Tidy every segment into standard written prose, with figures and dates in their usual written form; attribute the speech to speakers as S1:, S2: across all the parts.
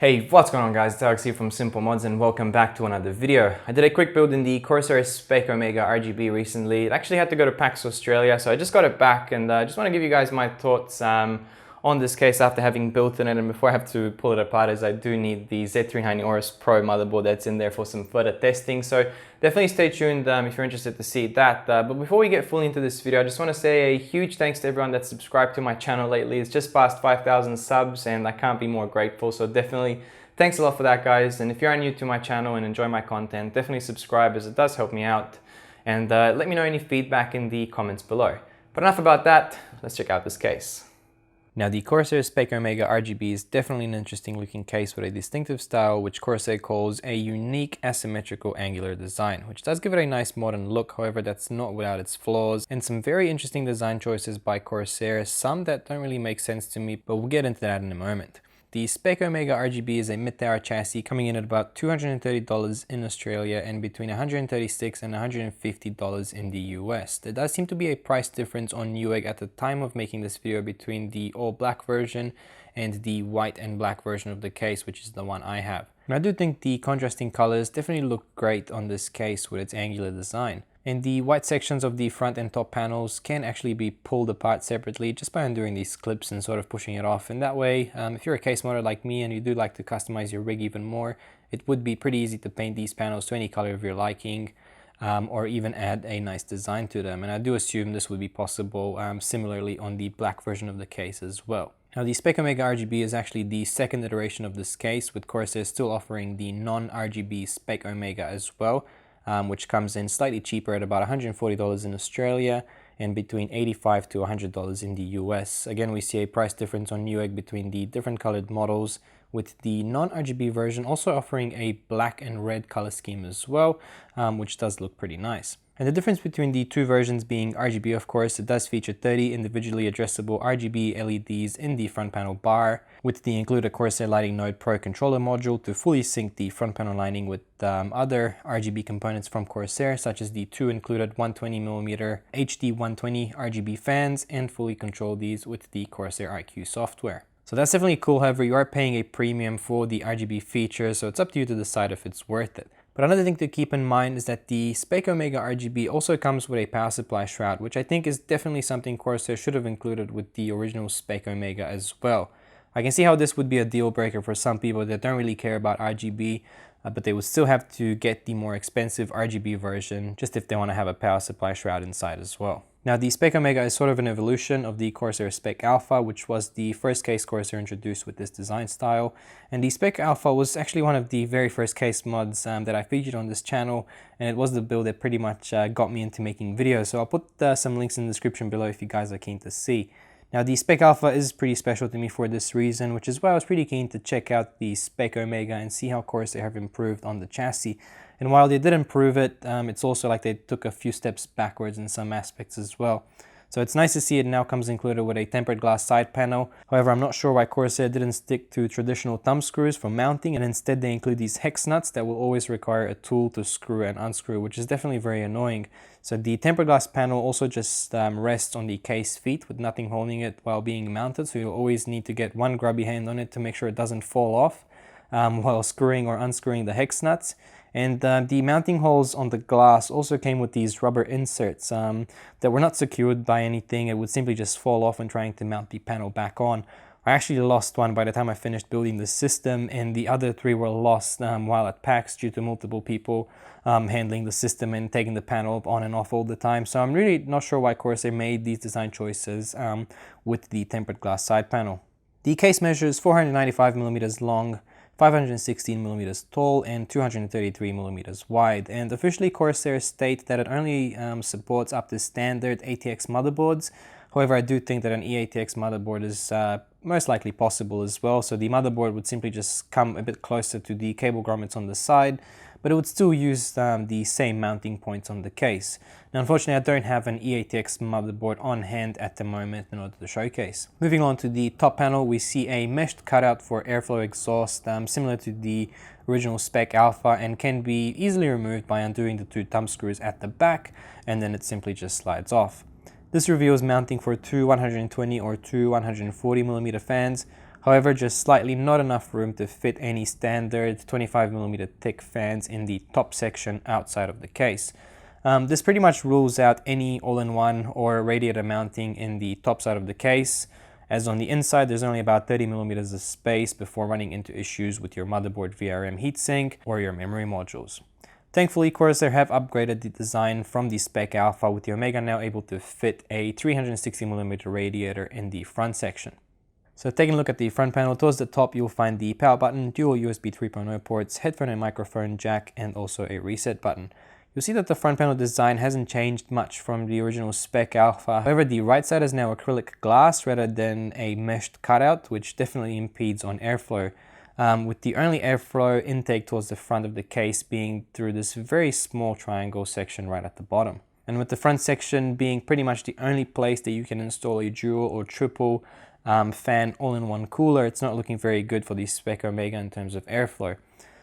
S1: Hey, what's going on guys, it's Alex here from Simple Mods and welcome back to another video. I did a quick build in the Corsair SPEC OMEGA RGB recently. It actually had to go to PAX Australia, so I just got it back and I just want to give you guys my thoughts on this case after having built in it. And before I have to pull it apart, as I do need the Z390 Aorus Pro motherboard that's in there for some further testing. So definitely stay tuned if you're interested to see that. But before we get fully into this video, I just want to say a huge thanks to everyone that's subscribed to my channel lately. It's just past 5,000 subs and I can't be more grateful. So definitely thanks a lot for that, guys. And if you are new to my channel and enjoy my content, definitely subscribe as it does help me out. And let me know any feedback in the comments below. But enough about that, let's check out this case. Now, the Corsair SPEC OMEGA RGB is definitely an interesting looking case with a distinctive style which Corsair calls a unique asymmetrical angular design, which does give it a nice modern look. However, that's not without its flaws, and some very interesting design choices by Corsair, some that don't really make sense to me, but we'll get into that in a moment. The SPEC OMEGA RGB is a mid-tower chassis coming in at about $230 in Australia and between $136 and $150 in the US. There does seem to be a price difference on Newegg at the time of making this video between the all-black version and the white and black version of the case, which is the one I have. And I do think the contrasting colors definitely look great on this case with its angular design. And the white sections of the front and top panels can actually be pulled apart separately just by undoing these clips and sort of pushing it off. And that way, if you're a case modder like me and you do like to customize your rig even more, it would be pretty easy to paint these panels to any color of your liking, or even add a nice design to them. And I do assume this would be possible similarly on the black version of the case as well. Now, the SPEC OMEGA RGB is actually the second iteration of this case, with Corsair still offering the non-RGB SPEC OMEGA as well, which comes in slightly cheaper at about $140 in Australia and between $85 to $100 in the US. Again, we see a price difference on Newegg between the different colored models, with the non-RGB version also offering a black and red color scheme as well, which does look pretty nice. And the difference between the two versions being RGB, of course, it does feature 30 individually addressable RGB LEDs in the front panel bar, with the included Corsair Lighting Node Pro controller module to fully sync the front panel lighting with other RGB components from Corsair, such as the two included 120mm HD 120 RGB fans, and fully control these with the Corsair IQ software. So that's definitely cool. However, you are paying a premium for the RGB features, so it's up to you to decide if it's worth it. But another thing to keep in mind is that the SPEC OMEGA RGB also comes with a power supply shroud, which I think is definitely something Corsair should have included with the original SPEC OMEGA as well. I can see how this would be a deal breaker for some people that don't really care about RGB, but they would still have to get the more expensive RGB version just if they want to have a power supply shroud inside as well. Now, the SPEC OMEGA is sort of an evolution of the Corsair SPEC Alpha, which was the first case Corsair introduced with this design style. And the SPEC Alpha was actually one of the very first case mods that I featured on this channel, and it was the build that pretty much got me into making videos. So I'll put some links in the description below if you guys are keen to see. Now, the SPEC Alpha is pretty special to me for this reason, which is why I was pretty keen to check out the SPEC OMEGA and see how Corsair have improved on the chassis. And while they did improve it, it's also like they took a few steps backwards in some aspects as well. So it's nice to see it now comes included with a tempered glass side panel. However, I'm not sure why Corsair didn't stick to traditional thumb screws for mounting, and instead they include these hex nuts that will always require a tool to screw and unscrew, which is definitely very annoying. So the tempered glass panel also just rests on the case feet with nothing holding it while being mounted, so you'll always need to get one grubby hand on it to make sure it doesn't fall off while screwing or unscrewing the hex nuts. And the mounting holes on the glass also came with these rubber inserts that were not secured by anything. It would simply just fall off when trying to mount the panel back on. I actually lost one by the time I finished building the system, and the other three were lost while at PAX due to multiple people handling the system and taking the panel on and off all the time. So I'm really not sure why Corsair made these design choices with the tempered glass side panel. The case measures 495mm long, 516mm tall, and 233mm wide, and officially Corsair state that it only supports up to standard ATX motherboards. However, I do think that an eATX motherboard is most likely possible as well, so the motherboard would simply just come a bit closer to the cable grommets on the side, but it would still use the same mounting points on the case. Now, unfortunately, I don't have an eATX motherboard on hand at the moment in order to showcase. Moving on to the top panel, we see a meshed cutout for airflow exhaust, similar to the original SPEC Alpha, and can be easily removed by undoing the two thumb screws at the back, and then it simply just slides off. This reveals mounting for two 120 or two 140mm fans, However, just slightly not enough room to fit any standard 25mm thick fans in the top section outside of the case. This pretty much rules out any all-in-one or radiator mounting in the top side of the case, as on the inside there's only about 30mm of space before running into issues with your motherboard VRM heatsink or your memory modules. Thankfully, Corsair have upgraded the design from the Spec Alpha, with the Omega now able to fit a 360mm radiator in the front section. So taking a look at the front panel, towards the top you'll find the power button, dual USB 3.0 ports, headphone and microphone jack, and also a reset button. You'll see that the front panel design hasn't changed much from the original Spec Alpha. However, the right side is now acrylic glass rather than a meshed cutout, which definitely impedes on airflow, with the only airflow intake towards the front of the case being through this very small triangle section right at the bottom. And with the front section being pretty much the only place that you can install a dual or triple fan all-in-one cooler, it's not looking very good for the Spec Omega in terms of airflow.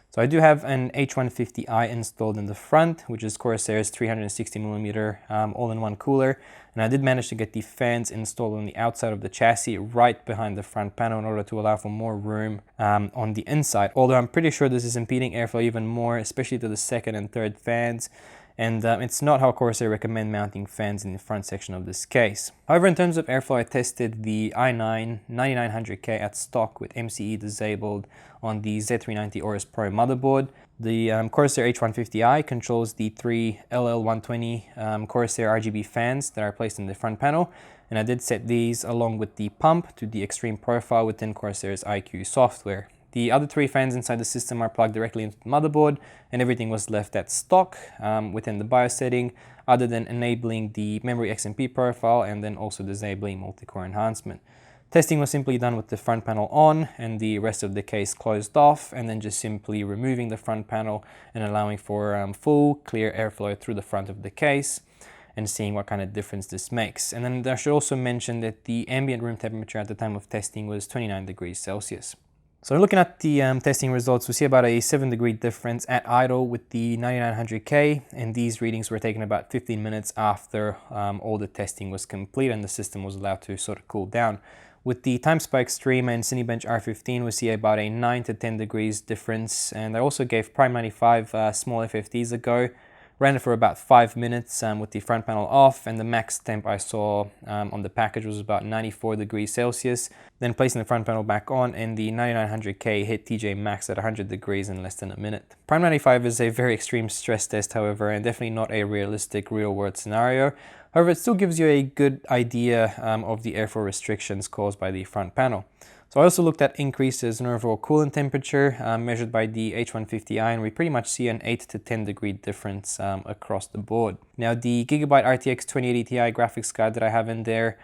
S1: So I do have an H150i installed in the front, which is Corsair's 360mm all-in-one cooler, and I did manage to get the fans installed on the outside of the chassis right behind the front panel in order to allow for more room on the inside, although I'm pretty sure this is impeding airflow even more, especially to the second and third fans. And it's not how Corsair recommend mounting fans in the front section of this case. However, in terms of airflow, I tested the i9 9900K at stock with MCE disabled on the Z390 Aorus Pro motherboard. The Corsair H150i controls the three LL120 Corsair RGB fans that are placed in the front panel, and I did set these along with the pump to the extreme profile within Corsair's IQ software. The other three fans inside the system are plugged directly into the motherboard, and everything was left at stock within the BIOS setting, other than enabling the memory XMP profile and then also disabling multi-core enhancement. Testing was simply done with the front panel on and the rest of the case closed off, and then just simply removing the front panel and allowing for full clear airflow through the front of the case, and seeing what kind of difference this makes. And then I should also mention that the ambient room temperature at the time of testing was 29 degrees Celsius. So looking at the testing results, we see about a 7-degree difference at idle with the 9900K, and these readings were taken about 15 minutes after all the testing was complete and the system was allowed to sort of cool down. With the TimeSpy Extreme and Cinebench R15, we see about a 9 to 10 degrees difference, and I also gave Prime 95 small FFTs a go. Ran it for about 5 minutes with the front panel off, and the max temp I saw on the package was about 94 degrees Celsius. Then placing the front panel back on, and the 9900K hit TJ max at 100 degrees in less than a minute. Prime 95 is a very extreme stress test, however, and definitely not a realistic real-world scenario. However, it still gives you a good idea of the airflow restrictions caused by the front panel. So I also looked at increases in overall coolant temperature measured by the H150i, and we pretty much see an 8 to 10 degree difference across the board. Now the Gigabyte RTX 2080 Ti graphics card that I have in there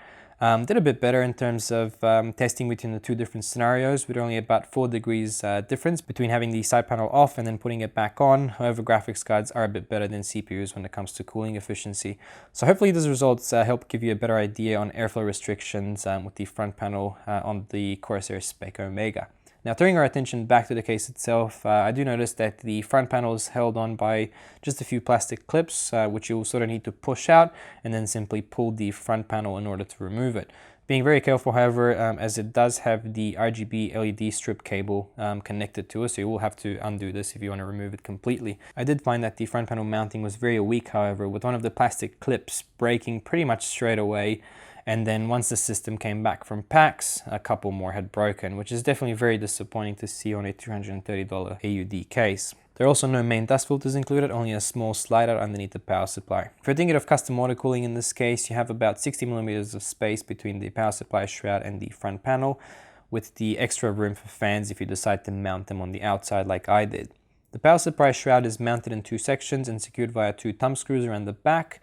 S1: did a bit better in terms of testing between the two different scenarios, with only about 4 degrees difference between having the side panel off and then putting it back on. However, graphics cards are a bit better than CPUs when it comes to cooling efficiency. So hopefully these results help give you a better idea on airflow restrictions with the front panel on the Corsair SPEC Omega. Now, turning our attention back to the case itself, I do notice that the front panel is held on by just a few plastic clips, which you'll sort of need to push out and then simply pull the front panel in order to remove it. Being very careful, however, as it does have the RGB LED strip cable connected to it, so you will have to undo this if you want to remove it completely. I did find that the front panel mounting was very weak, however, with one of the plastic clips breaking pretty much straight away. And then once the system came back from PAX, a couple more had broken, which is definitely very disappointing to see on a $230 AUD case. There are also no main dust filters included, only a small slide out underneath the power supply. If you're thinking of custom water cooling in this case, you have about 60mm of space between the power supply shroud and the front panel, with the extra room for fans if you decide to mount them on the outside like I did. The power supply shroud is mounted in 2 sections and secured via 2 thumb screws around the back,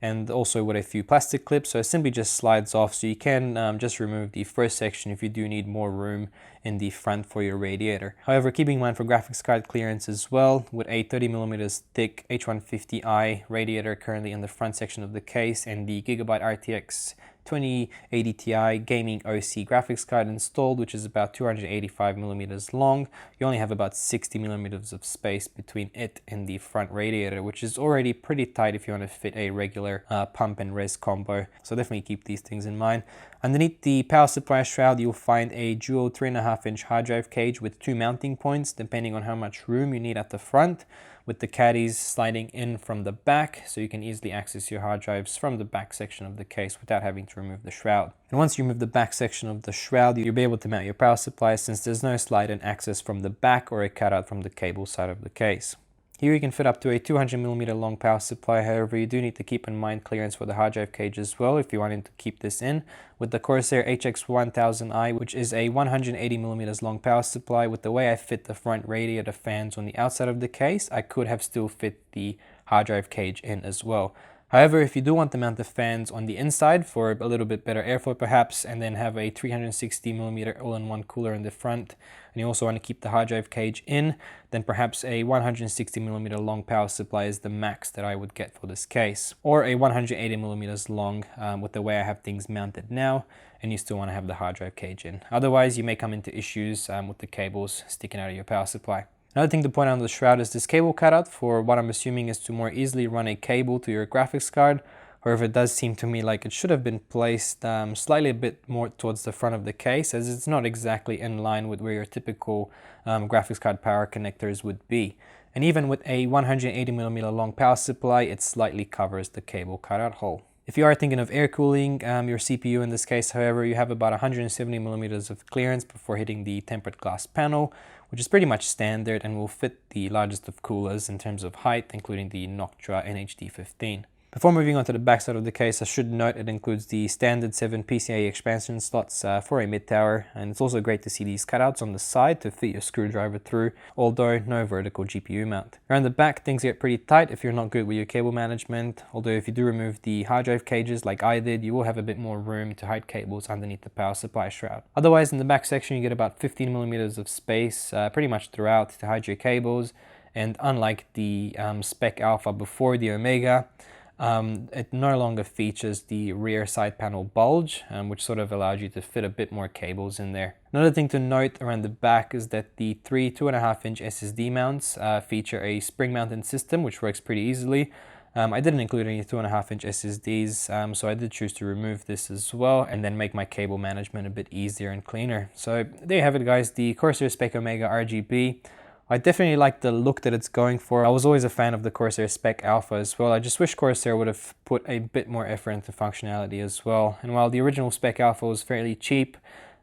S1: and also with a few plastic clips, so it simply just slides off, so you can just remove the first section if you do need more room
S2: in the front for your radiator. However, keeping in mind for graphics card clearance as well, with a 30mm thick H150i radiator currently in the front section of the case and the Gigabyte RTX 2080 Ti gaming OC graphics card installed, which is about 285mm long, you only have about 60mm of space between it and the front radiator, which is already pretty tight if you want to fit a regular pump and res combo. So definitely keep these things in mind. Underneath the power supply shroud, you'll find a dual 3.5-inch hard drive cage with 2 mounting points depending on how much room you need at the front, with the caddies sliding in from the back, so you can easily access your hard drives from the back section of the case without having to remove the shroud. And once you remove the back section of the shroud, you'll be able to mount your power supply, since there's no slide-in access from the back or a cutout from the cable side of the case. Here you can fit up to a 200mm long power supply. However, you do need to keep in mind clearance for the hard drive cage as well if you're wanting to keep this in. With the Corsair HX1000i, which is a 180mm long power supply, with the way I fit the front radiator fans on the outside of the case, I could have still fit the hard drive cage in as well. However, if you do want to mount the fans on the inside for a little bit better airflow perhaps, and then have a 360mm all-in-one cooler in the front, and you also want to keep the hard drive cage in, then perhaps a 160mm long power supply is the max that I would get for this case. Or a 180mm long with the way I have things mounted now, and you still want to have the hard drive cage in. Otherwise, you may come into issues with the cables sticking out of your power supply. Another thing to point out on the shroud is this cable cutout for what I'm assuming is to more easily run a cable to your graphics card. However, it does seem to me like it should have been placed slightly a bit more towards the front of the case, as it's not exactly in line with where your typical graphics card power connectors would be. And even with a 180mm long power supply, it slightly covers the cable cutout hole. If you are thinking of air cooling your CPU in this case, however, you have about 170mm of clearance before hitting the tempered glass panel, which is pretty much standard and will fit the largest of coolers in terms of height, including the Noctua NHD15. Before moving on to the back side of the case, I should note it includes the standard 7 PCIe expansion slots for a mid-tower, and it's also great to see these cutouts on the side to fit your screwdriver through, although no vertical GPU mount. Around the back, things get pretty tight if you're not good with your cable management, although if you do remove the hard drive cages like I did, you will have a bit more room to hide cables underneath the power supply shroud. Otherwise, in the back section, you get about 15mm of space pretty much throughout to hide your cables, and unlike the Spec Alpha before the Omega, it no longer features the rear side panel bulge, which sort of allows you to fit a bit more cables in there. Another thing to note around the back is that the 3 2.5-inch SSD mounts feature a spring mounted system, which works pretty easily. I didn't include any 2.5-inch SSDs, so I did choose to remove this as well, and then make my cable management a bit easier and cleaner. So there you have it, guys, the Corsair SPEC OMEGA RGB. I definitely like the look that it's going for. I was always a fan of the Corsair SPEC Alpha as well. I just wish Corsair would have put a bit more effort into functionality as well. And while the original SPEC Alpha was fairly cheap,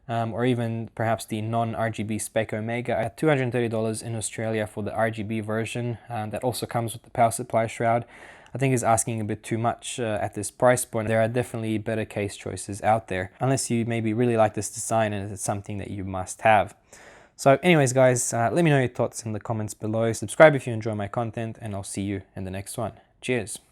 S2: or even perhaps the non-RGB SPEC OMEGA at $230 in Australia for the RGB version, that also comes with the power supply shroud, I think is asking a bit too much at this price point. There are definitely better case choices out there, unless you maybe really like this design and it's something that you must have. So anyways, guys, let me know your thoughts in the comments below. Subscribe if you enjoy my content, and I'll see you in the next one. Cheers.